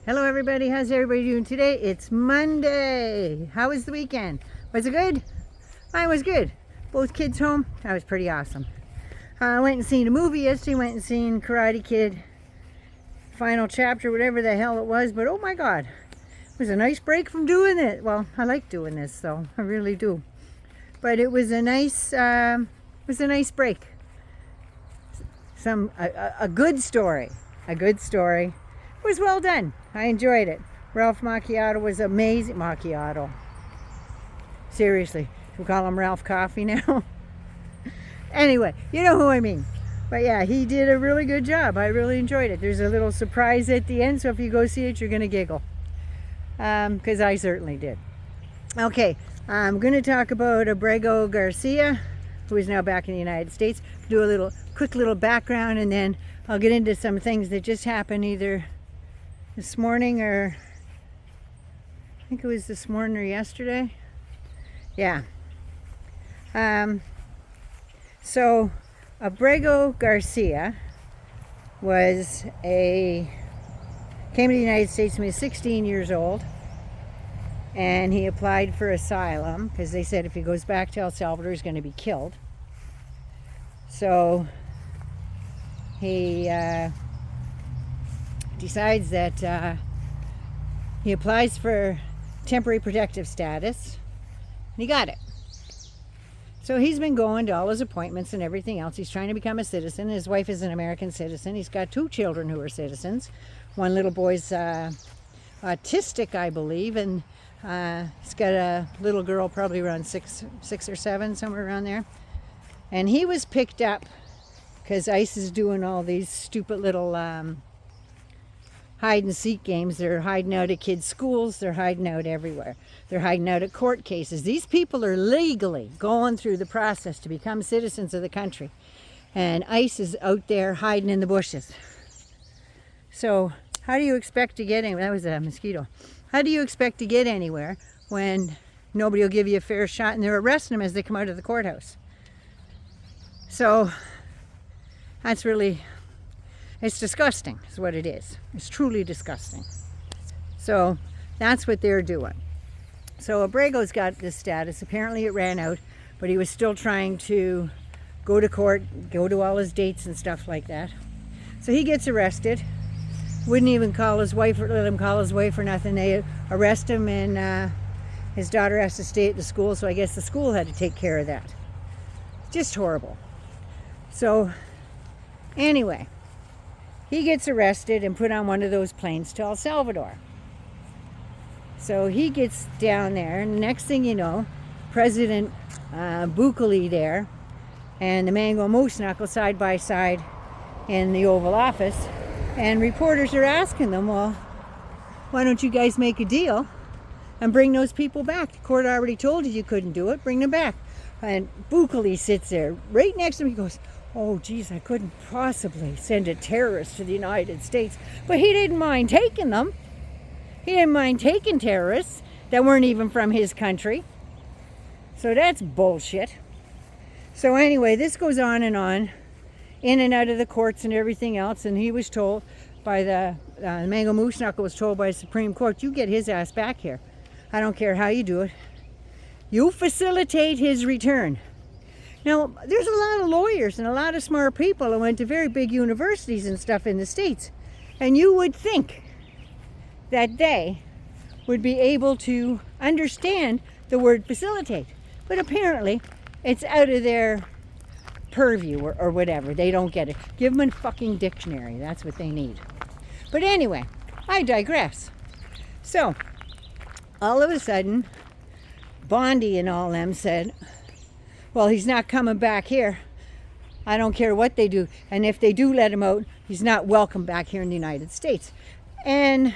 Hello everybody, how's everybody doing today? It's Monday. How was the weekend? Was it good? Mine was good. Both kids home. That was pretty awesome. I went and seen a movie yesterday, went and seen Karate Kid final chapter, whatever the hell it was, but oh my god. It was a nice break from doing it. Well, I like doing this though, I really do. But it was a nice break. A good story. A good story. It was well done. I enjoyed it. Ralph Macchiato was amazing. Macchiato. Seriously. We call him Ralph Coffee now. Anyway, you know who I mean. But yeah, he did a really good job. I really enjoyed it. There's a little surprise at the end, so if you go see it, you're going to giggle. Because I certainly did. Okay, I'm going to talk about Abrego Garcia, who is now back in the United States. Do a quick little background, and then I'll get into some things that just happened either this morning or I think it was this morning or yesterday. Yeah. So Abrego Garcia came to the United States when he was 16 years old, and he applied for asylum because they said if he goes back to El Salvador he's going to be killed. So he decides that he applies for temporary protective status, and he got it. So he's been going to all his appointments and everything else. He's trying to become a citizen. His wife is an American citizen. He's got 2 children who are citizens. One little boy's autistic, I believe, and he's got a little girl probably around 6 or 7, somewhere around there. And he was picked up because ICE is doing all these stupid little hide and seek games. They're hiding out at kids' schools. They're hiding out everywhere. They're hiding out at court cases. These people are legally going through the process to become citizens of the country. And ICE is out there hiding in the bushes. So how do you expect to get anywhere? That was a mosquito. How do you expect to get anywhere when nobody will give you a fair shot and they're arresting them as they come out of the courthouse? So that's it's disgusting is what it is. It's truly disgusting. So that's what they're doing. So Abrego's got this status. Apparently it ran out, but he was still trying to go to court, go to all his dates and stuff like that. So he gets arrested. Wouldn't even call his wife or let him call his wife or nothing. They arrest him, and his daughter has to stay at the school, so I guess the school had to take care of that. Just horrible. So anyway, he gets arrested and put on one of those planes to El Salvador. So he gets down there, and the next thing you know, President Bukele there and the Mango Moose Knuckle side by side in the Oval Office, and reporters are asking them, well, why don't you guys make a deal and bring those people back? The court already told you couldn't do it, bring them back. And Bukele sits there right next to him. He goes, oh geez, I couldn't possibly send a terrorist to the United States. But he didn't mind taking them. He didn't mind taking terrorists that weren't even from his country. So that's bullshit. So anyway, this goes on, in and out of the courts and everything else. And he was told by the Mango Moose Knuckle was told by the Supreme Court, you get his ass back here. I don't care how you do it. You facilitate his return. Now, there's a lot of lawyers and a lot of smart people who went to very big universities and stuff in the States. And you would think that they would be able to understand the word facilitate. But apparently, it's out of their purview or whatever. They don't get it. Give them a fucking dictionary. That's what they need. But anyway, I digress. So, all of a sudden, Bondi and all them said, well, he's not coming back here. I don't care what they do. And if they do let him out, he's not welcome back here in the United States. And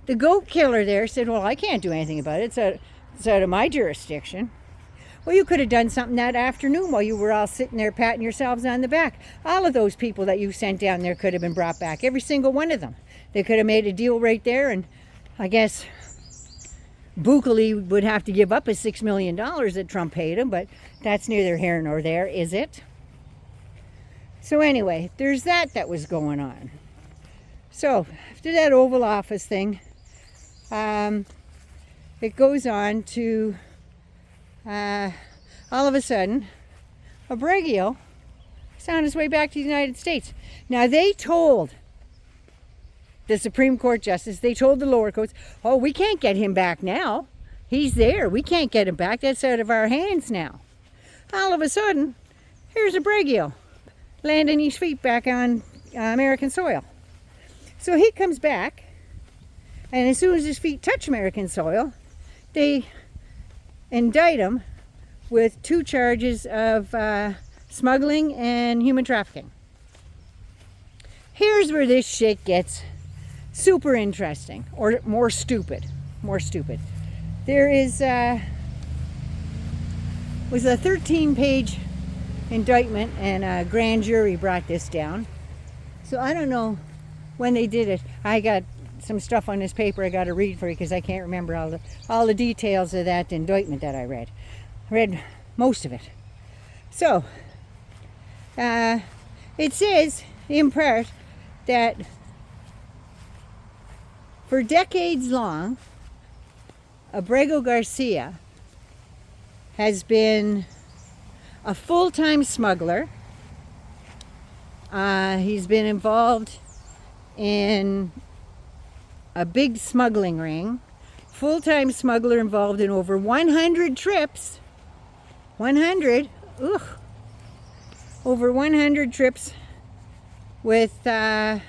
the goat killer there said, well, I can't do anything about it. It's out of my jurisdiction. Well, you could have done something that afternoon while you were all sitting there patting yourselves on the back. All of those people that you sent down there could have been brought back. Every single one of them. They could have made a deal right there, and I guess Bukele would have to give up his $6 million that Trump paid him, but that's neither here nor there, is it? So anyway, there's that was going on. So after that Oval Office thing, it goes on to all of a sudden Abrego is on his way back to the United States. Now they told the Supreme Court justice, they told the lower courts, oh, we can't get him back now. He's there. We can't get him back. That's out of our hands now. All of a sudden, here's Abrego landing his feet back on American soil. So he comes back, and as soon as his feet touch American soil, they indict him with 2 charges of smuggling and human trafficking. Here's where this shit gets super interesting, or more stupid. There was a 13-page indictment, and a grand jury brought this down. So I don't know when they did it. I got some stuff on this paper I got to read for you because I can't remember all the details of that indictment that I read. I read most of it. So it says in part that for decades long, Abrego Garcia has been a full-time smuggler. He's been involved in a big smuggling ring. Full-time smuggler involved in over 100 trips. 100? Ugh. Over 100 trips with, how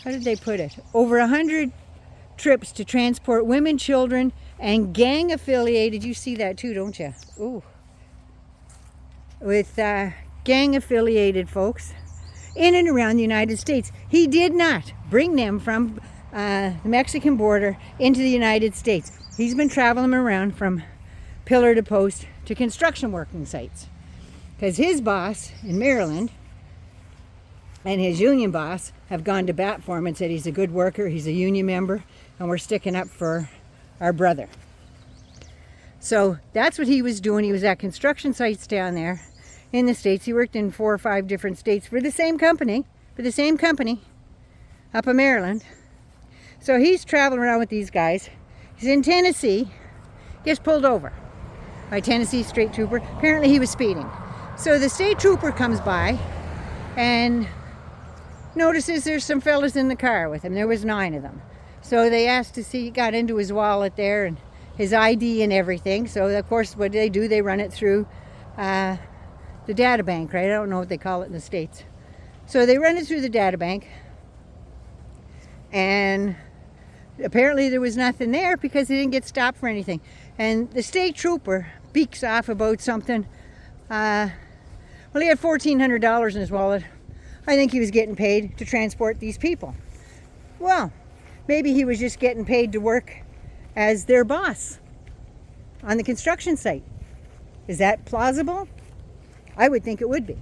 did they put it? Over 100 trips to transport women, children, and gang-affiliated, you see that too, don't you? Ooh. With gang-affiliated folks in and around the United States. He did not bring them from the Mexican border into the United States. He's been traveling around from pillar to post to construction working sites. Because his boss in Maryland and his union boss have gone to bat for him and said he's a good worker, he's a union member, and we're sticking up for our brother. So that's what he was doing. He was at construction sites down there in the States. He worked in 4 or 5 different states for the same company, up in Maryland. So he's traveling around with these guys. He's in Tennessee, gets pulled over by Tennessee state trooper. Apparently he was speeding. So the state trooper comes by and notices there's some fellas in the car with him. There was 9 of them. So they asked to see, got into his wallet there and his ID and everything. So of course what do? They run it through the data bank, right? I don't know what they call it in the States. So they run it through the data bank, and apparently there was nothing there because he didn't get stopped for anything. And the state trooper beaks off about something. Well, he had $1,400 in his wallet. I think he was getting paid to transport these people. Well, maybe he was just getting paid to work as their boss on the construction site. Is that plausible? I would think it would be.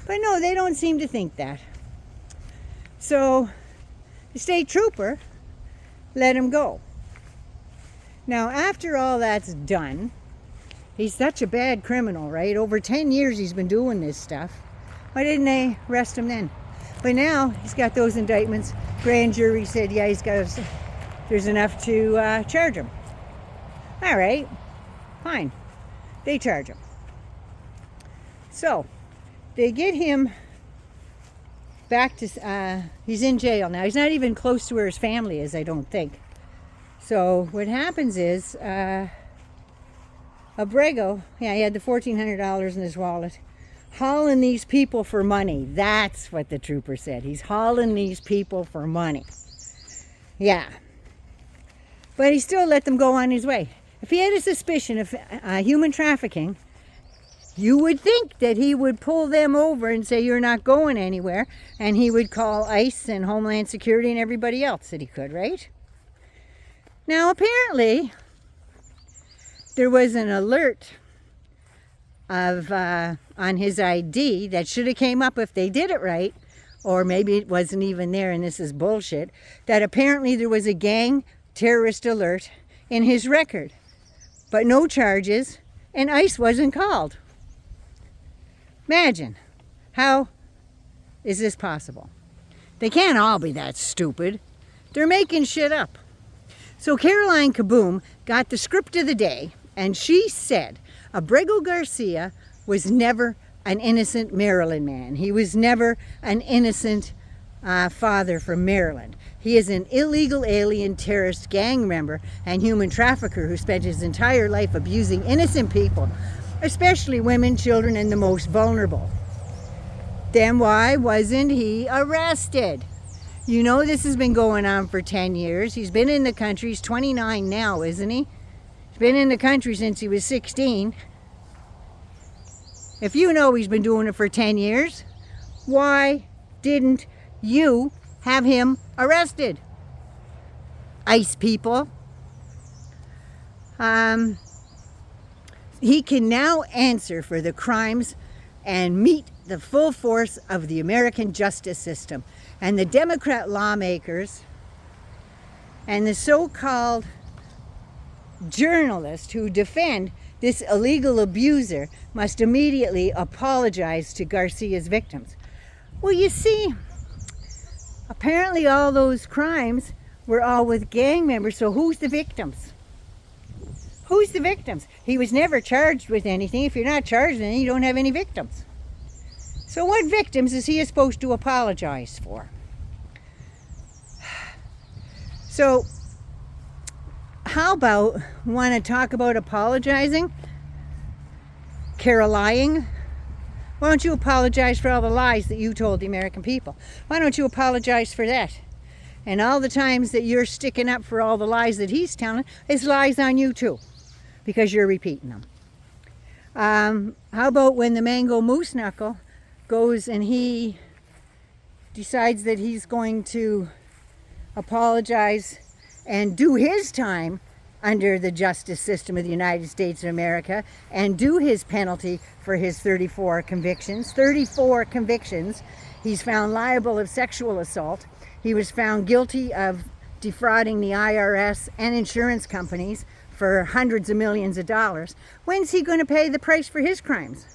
But no, they don't seem to think that. So the state trooper let him go. Now, after all that's done, he's such a bad criminal, right? Over 10 years he's been doing this stuff. Why didn't they arrest him then? But now he's got those indictments. Grand jury said, yeah, there's enough to charge him. All right, fine. They charge him. So they get him back to, he's in jail now. He's not even close to where his family is, I don't think. So what happens is, Abrego, yeah, he had the $1,400 in his wallet, hauling these people for money. That's what the trooper said. He's hauling these people for money. Yeah. But he still let them go on his way. If he had a suspicion of human trafficking, you would think that he would pull them over and say, you're not going anywhere. And he would call ICE and Homeland Security and everybody else that he could, right? Now, apparently, there was an alert of on his ID that should have came up if they did it right, or maybe it wasn't even there and this is bullshit, that apparently there was a gang terrorist alert in his record, but no charges, and ICE wasn't called. Imagine, how is this possible? They can't all be that stupid. They're making shit up. So Karolying Kaboom got the script of the day, and she said Abrego Garcia was never an innocent Maryland man. He was never an innocent father from Maryland. He is an illegal alien terrorist gang member and human trafficker who spent his entire life abusing innocent people, especially women, children, and the most vulnerable. Then why wasn't he arrested? You know, this has been going on for 10 years. He's been in the country. He's 29 now, isn't he? He's been in the country since he was 16. If you know he's been doing it for 10 years, why didn't you have him arrested? ICE people. He can now answer for the crimes and meet the full force of the American justice system. And the Democrat lawmakers and the so-called journalists who defend this illegal abuser must immediately apologize to Garcia's victims. Well, you see, apparently all those crimes were all with gang members, so who's the victims? Who's the victims? He was never charged with anything. If you're not charged with anything, you don't have any victims. So what victims is he supposed to apologize for? So, how about, want to talk about apologizing? Karolying? Why don't you apologize for all the lies that you told the American people? Why don't you apologize for that? And all the times that you're sticking up for all the lies that he's telling, it's lies on you too, because you're repeating them. How about when the Mango Moose Knuckle goes and he decides that he's going to apologize and do his time under the justice system of the United States of America and do his penalty for his 34 convictions. 34 convictions. He's found liable of sexual assault. He was found guilty of defrauding the IRS and insurance companies for hundreds of millions of dollars. When's he going to pay the price for his crimes?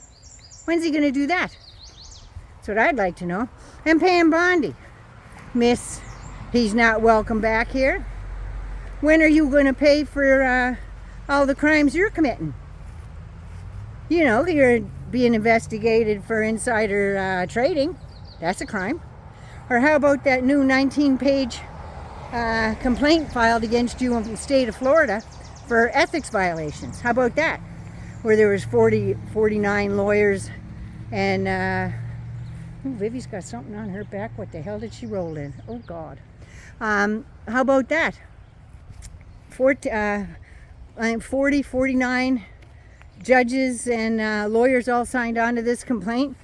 When's he going to do that? That's what I'd like to know. And Pam Bondi. Miss, he's not welcome back here. When are you going to pay for all the crimes you're committing? You know, you're being investigated for insider trading. That's a crime. Or how about that new 19-page complaint filed against you in the state of Florida for ethics violations? How about that? Where there was 49 lawyers and Vivi's got something on her back. What the hell did she roll in? Oh, God. How about that? 49 judges and lawyers all signed on to this complaint,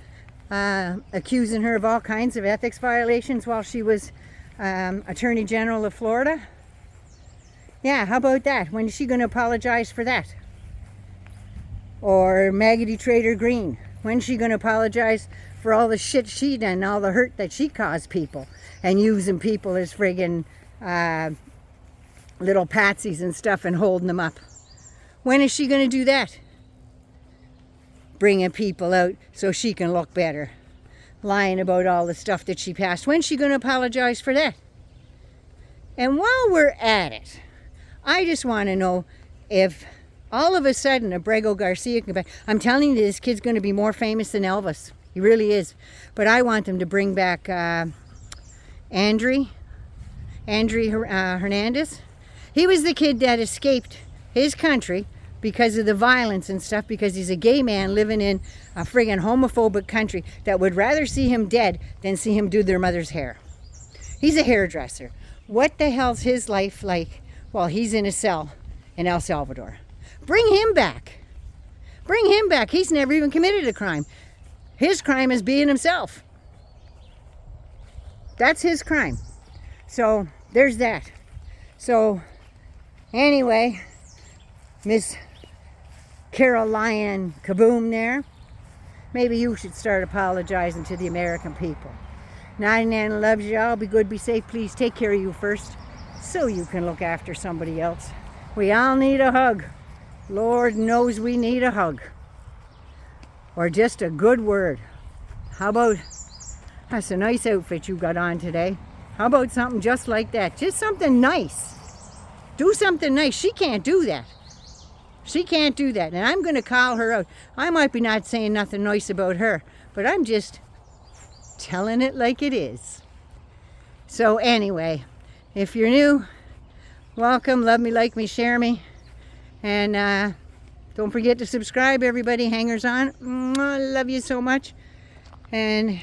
accusing her of all kinds of ethics violations while she was Attorney General of Florida. Yeah, how about that? When is she going to apologize for that? Or Maggie Trader Green. When's she going to apologize for all the shit she done, all the hurt that she caused people, and using people as friggin' little patsies and stuff and holding them up? When is she going to do that? Bringing people out so she can look better. Lying about all the stuff that she passed. When's she going to apologize for that? And while we're at it, I just want to know if all of a sudden Abrego Garcia can back. I'm telling you, this kid's going to be more famous than Elvis. He really is. But I want them to bring back Andre Hernandez. He was the kid that escaped his country because of the violence and stuff, because he's a gay man living in a friggin' homophobic country that would rather see him dead than see him do their mother's hair. He's a hairdresser. What the hell's his life like while he's in a cell in El Salvador? Bring him back. Bring him back. He's never even committed a crime. His crime is being himself. That's his crime. So there's that. So anyway, Miss Karolying Kaboom there, maybe you should start apologizing to the American people. Nighty Nan loves you all. Be good, be safe. Please take care of you first so you can look after somebody else. We all need a hug. Lord knows we need a hug. Or just a good word. How about That's a nice outfit you got on today. How about something just like that? Just something nice. Do something nice. She can't do that. She can't do that. And I'm going to call her out. I might be not saying nothing nice about her, but I'm just telling it like it is. So anyway, if you're new, welcome. Love me, like me, share me. And don't forget to subscribe, everybody. Hangers on. Mwah, love you so much. And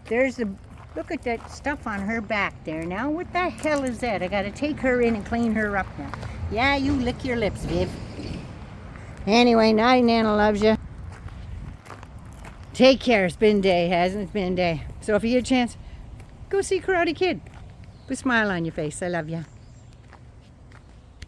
there's the... Look at that stuff on her back there now. What the hell is that? I got to take her in and clean her up now. Yeah, you lick your lips, Viv. Anyway, night, Nana loves you. Take care. It's been a day, hasn't it? It's been a day. So if you get a chance, go see Karate Kid. Put a smile on your face. I love you.